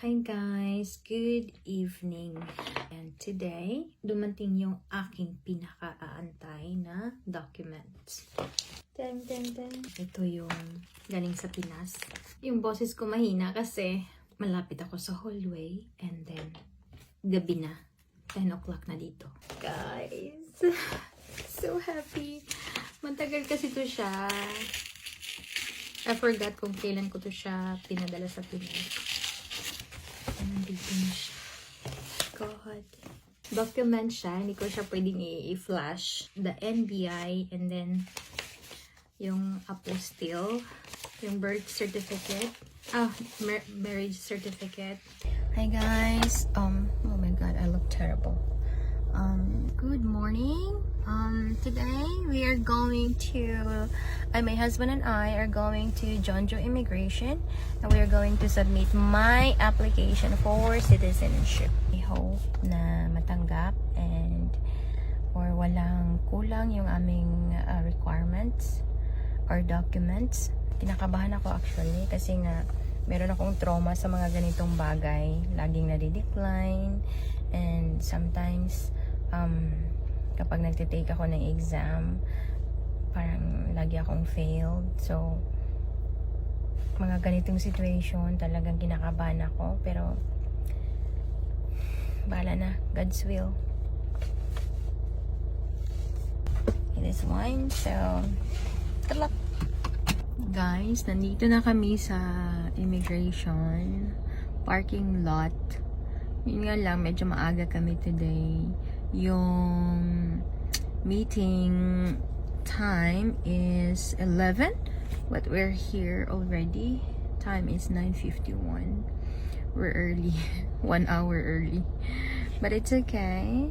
Hi guys, good evening. And today, dumating yung aking pinaka-aantay na documents. Dun, dun, dun. Ito yung galing sa Pinas. Yung boses ko mahina kasi malapit ako sa hallway and then gabi na. 10 o'clock na dito. Guys, so happy. Matagal kasi to siya. I forgot kung kailan ko to siya pinadala sa Pinas. Nandito na siya. God. Document siya. Hindi ko siya pwedeng i-flash. The NBI and then yung apostille. Yung birth certificate. Marriage certificate. Hi guys. Oh my god, I look terrible. Good morning. Today we are going to, my husband and I are going to Jonjo Immigration and we are going to submit my application for citizenship. I hope na matanggap and or walang kulang yung aming requirements or documents. Kinakabahan ako actually kasi nga meron akong trauma sa mga ganitong bagay. Laging nadi-decline and sometimes kapag nagtitake ako ng exam, parang lagi akong failed. So, mga ganitong situation, talagang kinakabahan ako. Pero, bahala na. God's will. It is mine. So, good luck. Guys, nandito na kami sa immigration parking lot. Yun nga lang, medyo maaga kami today. Yung meeting time is 11 but we're here already. Time is 9:51. We're early. 1 hour early, but it's okay.